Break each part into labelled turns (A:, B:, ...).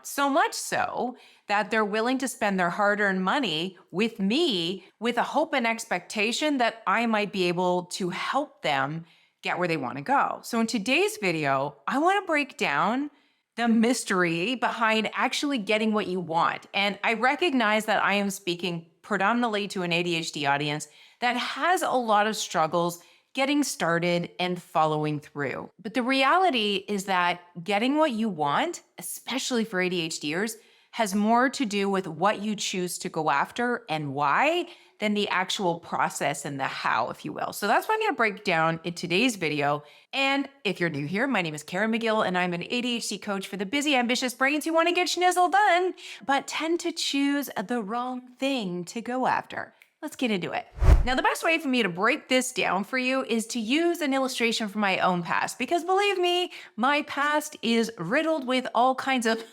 A: So much so that they're willing to spend their hard-earned money with me with a hope and expectation that I might be able to help them get where they want to go. So in today's video, I want to break down the mystery behind actually getting what you want. And I recognize that I am speaking predominantly to an ADHD audience that has a lot of struggles getting started and following through. But the reality is that getting what you want, especially for ADHDers, has more to do with what you choose to go after and why than the actual process and the how, if you will. So that's what I'm going to break down in today's video. And if you're new here, my name is Karen McGill, and I'm an ADHD coach for the busy, ambitious brains who want to get schnizzle done, but tend to choose the wrong thing to go after. Let's get into it. Now, the best way for me to break this down for you is to use an illustration from my own past, because believe me, my past is riddled with all kinds of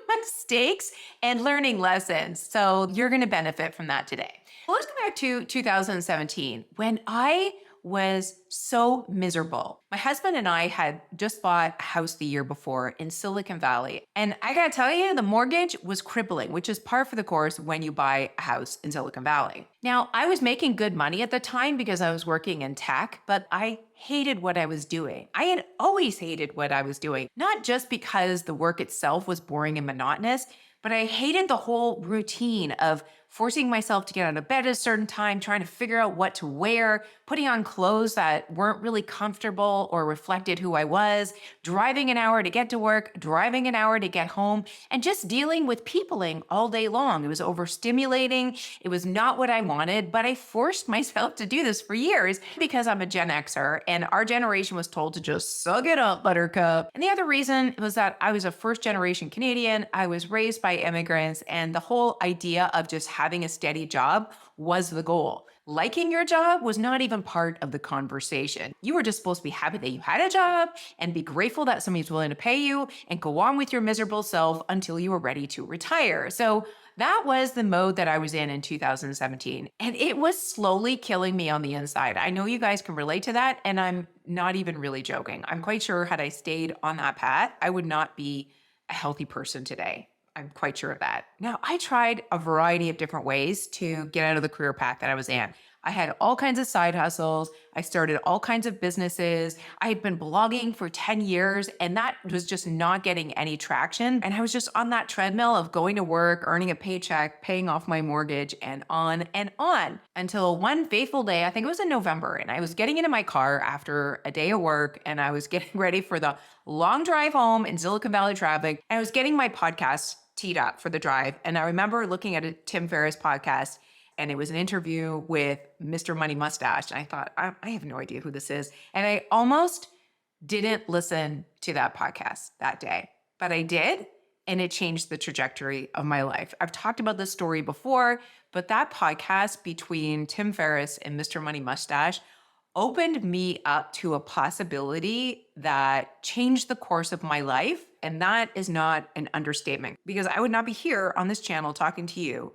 A: mistakes and learning lessons. So you're going to benefit from that today. Well, let's go back to 2017 when I was so miserable. My husband and I had just bought a house the year before in Silicon Valley. And I gotta tell you, the mortgage was crippling, which is par for the course when you buy a house in Silicon Valley. Now, I was making good money at the time because I was working in tech, but I hated what I was doing. I had always hated what I was doing, not just because the work itself was boring and monotonous, but I hated the whole routine of forcing myself to get out of bed at a certain time, trying to figure out what to wear, putting on clothes that weren't really comfortable or reflected who I was, driving an hour to get to work, driving an hour to get home, and just dealing with peopling all day long. It was overstimulating. It was not what I wanted, but I forced myself to do this for years because I'm a Gen Xer and our generation was told to just suck it up, buttercup. And the other reason was that I was a first generation Canadian. I was raised by immigrants, and the whole idea of just having a steady job was the goal. Liking your job was not even part of the conversation. You were just supposed to be happy that you had a job and be grateful that somebody's willing to pay you and go on with your miserable self until you were ready to retire. So that was the mode that I was in 2017. And it was slowly killing me on the inside. I know you guys can relate to that, and I'm not even really joking. I'm quite sure had I stayed on that path, I would not be a healthy person today. I'm quite sure of that. Now, I tried a variety of different ways to get out of the career path that I was in. I had all kinds of side hustles. I started all kinds of businesses. I had been blogging for 10 years, and that was just not getting any traction. And I was just on that treadmill of going to work, earning a paycheck, paying off my mortgage, and on until one fateful day, I think it was in November, and I was getting into my car after a day of work, and I was getting ready for the long drive home in Silicon Valley traffic. And I was getting my podcast teed up for the drive. And I remember looking at a Tim Ferriss podcast, and it was an interview with Mr. Money Mustache. And I thought, I have no idea who this is. And I almost didn't listen to that podcast that day, but I did. And it changed the trajectory of my life. I've talked about this story before, but that podcast between Tim Ferriss and Mr. Money Mustache opened me up to a possibility that changed the course of my life. And that is not an understatement, because I would not be here on this channel talking to you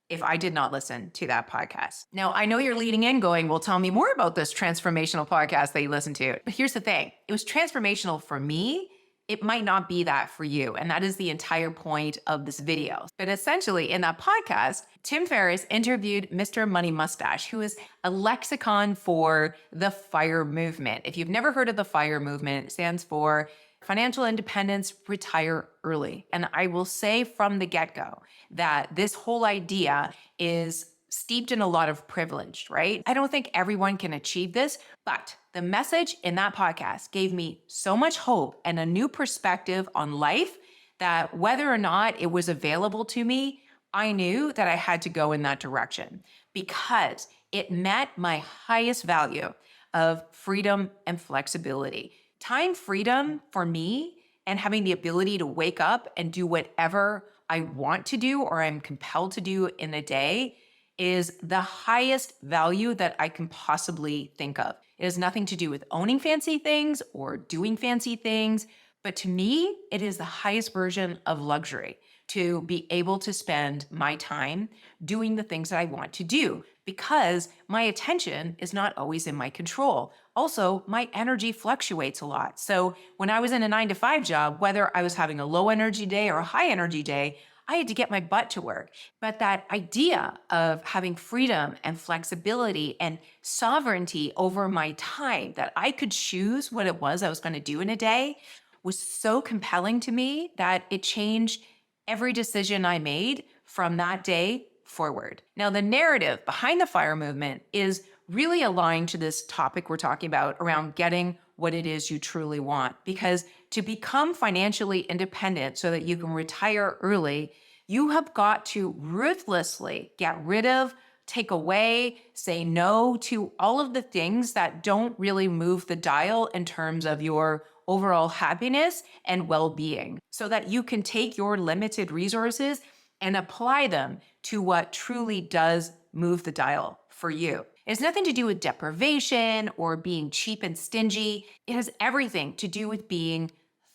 A: if I did not listen to that podcast. Now, I know you're leading in going, well, tell me more about this transformational podcast that you listened to. But here's the thing. It was transformational for me. It might not be that for you. And that is the entire point of this video. But essentially in that podcast, Tim Ferriss interviewed Mr. Money Mustache, who is a lexicon for the FIRE movement. If you've never heard of the FIRE movement, it stands for Financial Independence, Retire Early. And I will say from the get-go that this whole idea is steeped in a lot of privilege, right? I don't think everyone can achieve this, but the message in that podcast gave me so much hope and a new perspective on life that whether or not it was available to me, I knew that I had to go in that direction because it met my highest value of freedom and flexibility. Time freedom for me and having the ability to wake up and do whatever I want to do or I'm compelled to do in a day is the highest value that I can possibly think of. It has nothing to do with owning fancy things or doing fancy things, but to me, it is the highest version of luxury to be able to spend my time doing the things that I want to do. because my attention is not always in my control. Also, my energy fluctuates a lot. So when I was in a 9 to 5 job, whether I was having a low energy day or a high energy day, I had to get my butt to work. But that idea of having freedom and flexibility and sovereignty over my time, that I could choose what it was I was going to do in a day, was so compelling to me that it changed every decision I made from that day forward. Now, the narrative behind the FIRE movement is really aligned to this topic we're talking about around getting what it is you truly want. Because to become financially independent so that you can retire early, you have got to ruthlessly get rid of, take away, say no to all of the things that don't really move the dial in terms of your overall happiness and well-being, so that you can take your limited resources and apply them to what truly does move the dial for you. It has nothing to do with deprivation or being cheap and stingy. It has everything to do with being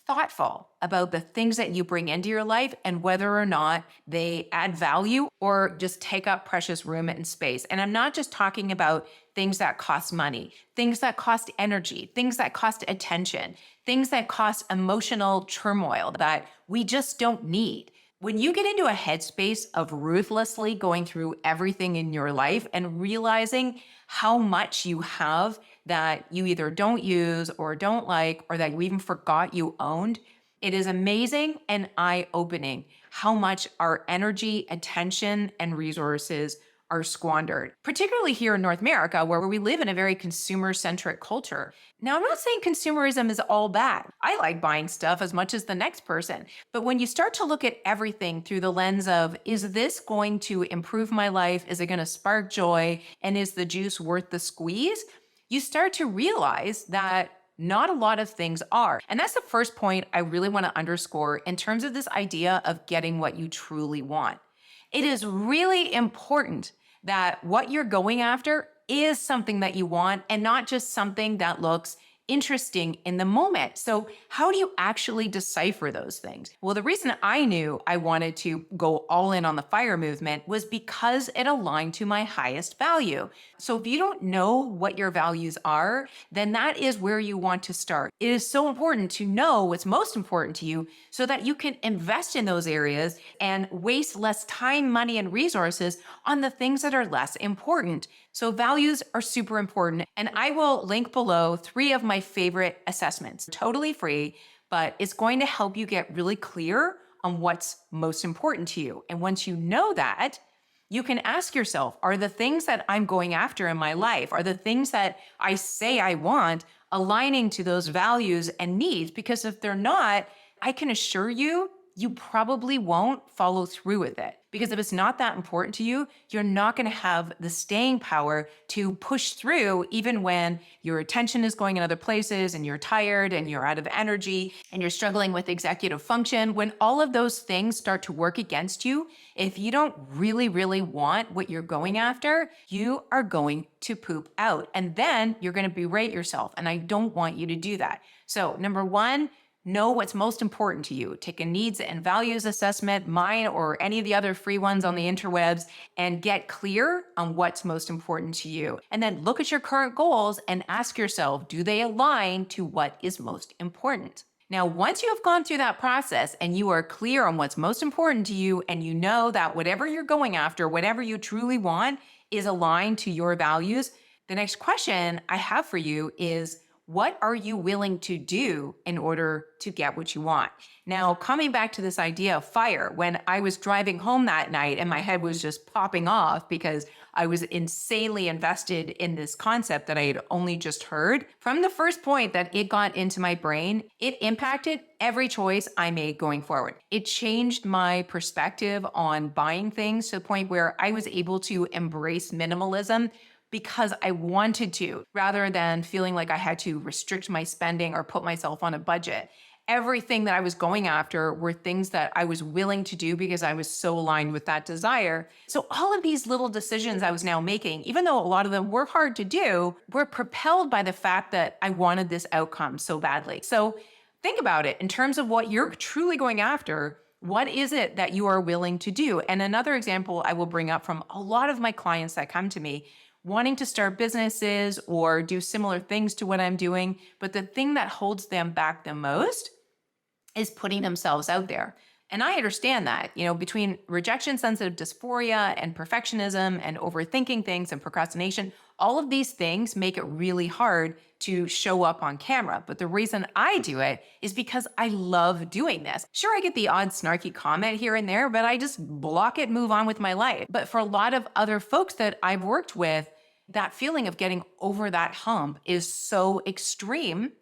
A: thoughtful about the things that you bring into your life and whether or not they add value or just take up precious room and space. And I'm not just talking about things that cost money, things that cost energy, things that cost attention, things that cost emotional turmoil that we just don't need. When you get into a headspace of ruthlessly going through everything in your life and realizing how much you have that you either don't use or don't like, or that you even forgot you owned, it is amazing and eye-opening how much our energy, attention, and resources are squandered, particularly here in North America, where we live in a very consumer-centric culture. Now, I'm not saying consumerism is all bad. I like buying stuff as much as the next person. But when you start to look at everything through the lens of, is this going to improve my life? Is it going to spark joy? And is the juice worth the squeeze? You start to realize that not a lot of things are. And that's the first point I really want to underscore in terms of this idea of getting what you truly want. It is really important that what you're going after is something that you want and not just something that looks interesting in the moment. So how do you actually decipher those things? Well, the reason I knew I wanted to go all in on the FIRE movement was because it aligned to my highest value. So if you don't know what your values are, then that is where you want to start. It is so important to know what's most important to you so that you can invest in those areas and waste less time, money, and resources on the things that are less important. So values are super important. And I will link below 3 of my favorite assessments, totally free, but it's going to help you get really clear on what's most important to you. And once you know that, you can ask yourself, are the things that I'm going after in my life, are the things that I say I want aligning to those values and needs? Because if they're not, I can assure you, you probably won't follow through with it. Because if it's not that important to you, you're not going to have the staying power to push through even when your attention is going in other places and you're tired and you're out of energy and you're struggling with executive function. When all of those things start to work against you, if you don't really, really want what you're going after, you are going to poop out. And then you're going to berate yourself. And I don't want you to do that. So number 1, know what's most important to you. Take a needs and values assessment, mine or any of the other free ones on the interwebs, and get clear on what's most important to you. And then look at your current goals and ask yourself, do they align to what is most important? Now, once you have gone through that process and you are clear on what's most important to you, and you know that whatever you're going after, whatever you truly want, is aligned to your values, the next question I have for you is, what are you willing to do in order to get what you want? Now, coming back to this idea of FIRE, when I was driving home that night and my head was just popping off because I was insanely invested in this concept that I had only just heard, from the first point that it got into my brain, it impacted every choice I made going forward. It changed my perspective on buying things to the point where I was able to embrace minimalism because I wanted to, rather than feeling like I had to restrict my spending or put myself on a budget. Everything that I was going after were things that I was willing to do because I was so aligned with that desire. So all of these little decisions I was now making, even though a lot of them were hard to do, were propelled by the fact that I wanted this outcome so badly. So think about it in terms of what you're truly going after. What is it that you are willing to do? And another example I will bring up from a lot of my clients that come to me wanting to start businesses or do similar things to what I'm doing, but the thing that holds them back the most is putting themselves out there. And I understand that, between rejection sensitive dysphoria and perfectionism and overthinking things and procrastination, all of these things make it really hard to show up on camera. But the reason I do it is because I love doing this. Sure, I get the odd snarky comment here and there, but I just block it, move on with my life. But for a lot of other folks that I've worked with, that feeling of getting over that hump is so extreme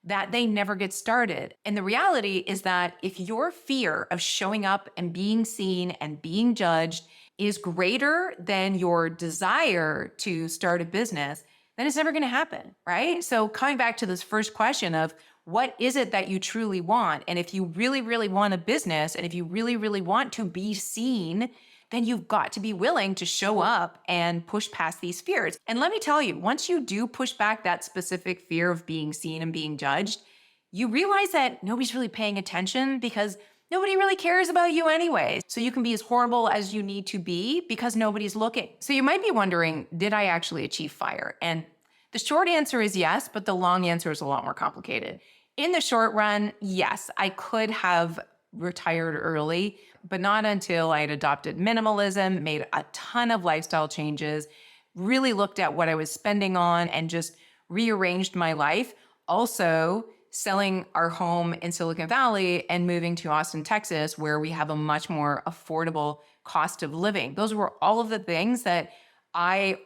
A: that they never get started. And the reality is that if your fear of showing up and being seen and being judged is greater than your desire to start a business, then it's never going to happen, right? So coming back to this first question of what is it that you truly want? And if you really, really want a business, and if you really, really want to be seen, then you've got to be willing to show up and push past these fears. And let me tell you, once you do push back that specific fear of being seen and being judged, you realize that nobody's really paying attention because nobody really cares about you anyway. So you can be as horrible as you need to be because nobody's looking. So you might be wondering, did I actually achieve FIRE? And the short answer is yes, but the long answer is a lot more complicated. In the short run, yes, I could have retired early, but not until I had adopted minimalism, made a ton of lifestyle changes, really looked at what I was spending on and just rearranged my life. Also, selling our home in Silicon Valley and moving to Austin, Texas, where we have a much more affordable cost of living. Those were all of the things that I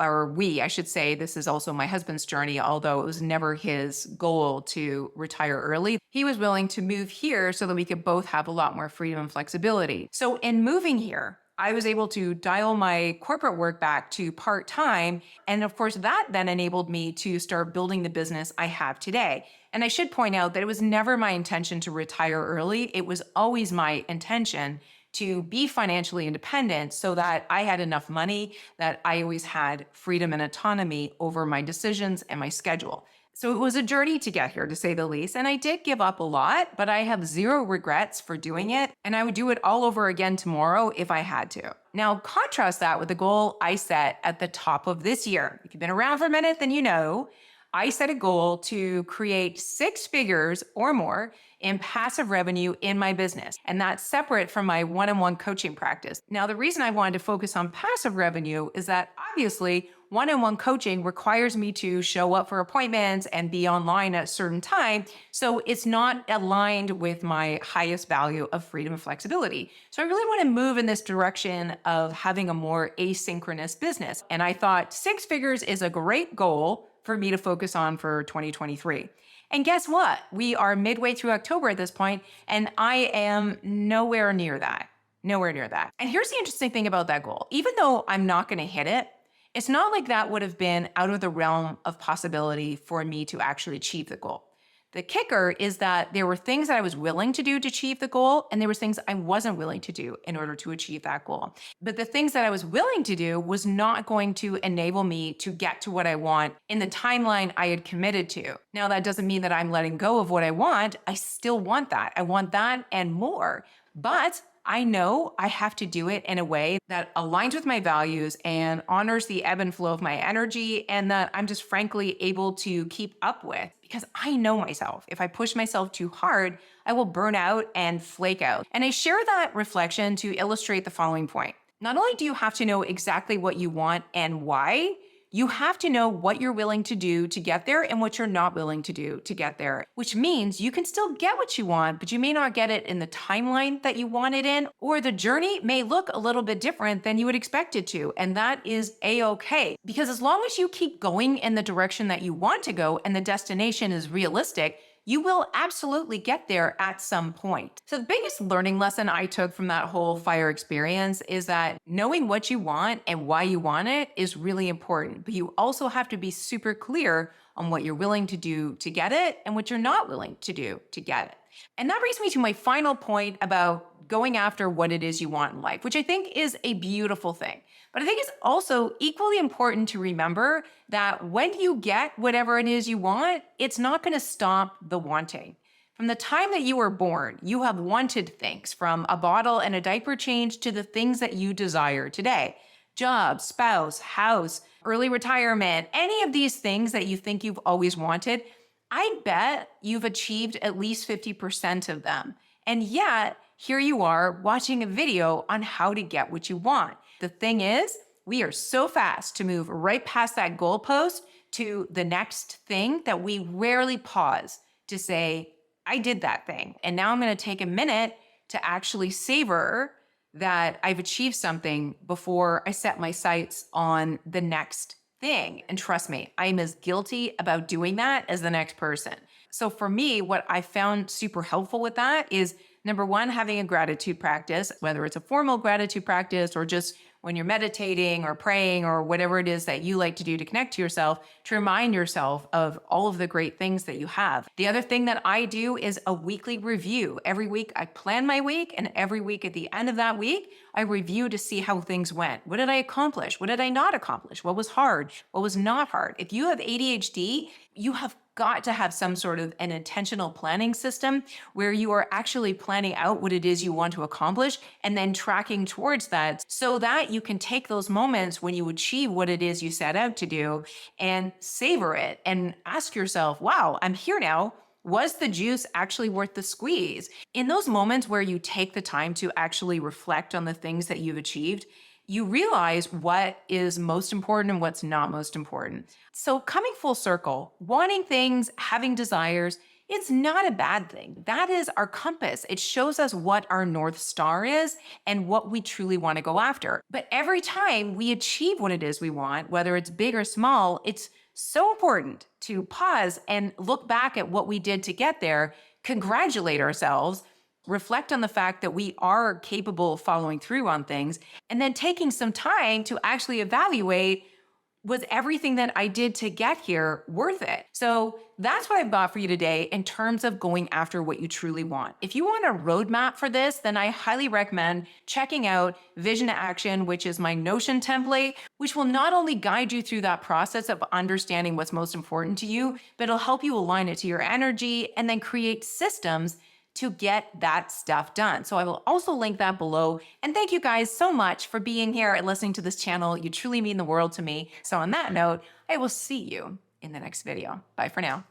A: should say, this is also my husband's journey, although it was never his goal to retire early. He was willing to move here so that we could both have a lot more freedom and flexibility. So in moving here, I was able to dial my corporate work back to part-time. And of course, that then enabled me to start building the business I have today. And I should point out that it was never my intention to retire early. It was always my intention to be financially independent so that I had enough money, that I always had freedom and autonomy over my decisions and my schedule. So it was a journey to get here, to say the least. And I did give up a lot, but I have zero regrets for doing it. And I would do it all over again tomorrow if I had to. Now, contrast that with the goal I set at the top of this year. If you've been around for a minute, then you know I set a goal to create 6 figures or more in passive revenue in my business. And that's separate from my one-on-one coaching practice. Now, the reason I wanted to focus on passive revenue is that obviously one-on-one coaching requires me to show up for appointments and be online at a certain time. So it's not aligned with my highest value of freedom and flexibility. So I really want to move in this direction of having a more asynchronous business. And I thought 6 figures is a great goal for me to focus on for 2023. And guess what? We are midway through October at this point, and I am nowhere near that. Nowhere near that. And here's the interesting thing about that goal. Even though I'm not going to hit it, it's not like that would have been out of the realm of possibility for me to actually achieve the goal. The kicker is that there were things that I was willing to do to achieve the goal, and there were things I wasn't willing to do in order to achieve that goal. But the things that I was willing to do was not going to enable me to get to what I want in the timeline I had committed to. Now, that doesn't mean that I'm letting go of what I want. I still want that. I want that and more. But I know I have to do it in a way that aligns with my values and honors the ebb and flow of my energy, and that I'm just frankly able to keep up with, because I know myself. If I push myself too hard, I will burn out and flake out. And I share that reflection to illustrate the following point. Not only do you have to know exactly what you want and why, you have to know what you're willing to do to get there and what you're not willing to do to get there, which means you can still get what you want, but you may not get it in the timeline that you want it in, or the journey may look a little bit different than you would expect it to. And that is a-okay, because as long as you keep going in the direction that you want to go and the destination is realistic, you will absolutely get there at some point. So the biggest learning lesson I took from that whole FIRE experience is that knowing what you want and why you want it is really important, but you also have to be super clear on what you're willing to do to get it and what you're not willing to do to get it. And that brings me to my final point about going after what it is you want in life, which I think is a beautiful thing. But I think it's also equally important to remember that when you get whatever it is you want, it's not going to stop the wanting. From the time that you were born, you have wanted things, from a bottle and a diaper change to the things that you desire today. Job, spouse, house, early retirement, any of these things that you think you've always wanted, I bet you've achieved at least 50% of them. And yet, here you are watching a video on how to get what you want. The thing is, we are so fast to move right past that goalpost to the next thing that we rarely pause to say, I did that thing. And now I'm going to take a minute to actually savor that I've achieved something before I set my sights on the next thing. And trust me, I'm as guilty about doing that as the next person. So for me, what I found super helpful with that is number one, having a gratitude practice, whether it's a formal gratitude practice or just when you're meditating or praying or whatever it is that you like to do to connect to yourself, to remind yourself of all of the great things that you have. The other thing that I do is a weekly review. Every week I plan my week, and every week at the end of that week, I review to see how things went. What did I accomplish? What did I not accomplish? What was hard? What was not hard? If you have ADHD, you have got to have some sort of an intentional planning system where you are actually planning out what it is you want to accomplish and then tracking towards that so that you can take those moments when you achieve what it is you set out to do and savor it and ask yourself, wow, I'm here now. Was the juice actually worth the squeeze? In those moments where you take the time to actually reflect on the things that you've achieved, you realize what is most important and what's not most important. So coming full circle, wanting things, having desires, it's not a bad thing. That is our compass. It shows us what our North Star is and what we truly want to go after. But every time we achieve what it is we want, whether it's big or small, it's so important to pause and look back at what we did to get there, congratulate ourselves, reflect on the fact that we are capable of following through on things, and then taking some time to actually evaluate, was everything that I did to get here worth it? So that's what I've got for you today in terms of going after what you truly want. If you want a roadmap for this, then I highly recommend checking out Vision to Action, which is my Notion template, which will not only guide you through that process of understanding what's most important to you, but it'll help you align it to your energy and then create systems to get that stuff done. So I will also link that below. And thank you guys so much for being here and listening to this channel. You truly mean the world to me. So on that note, I will see you in the next video. Bye for now.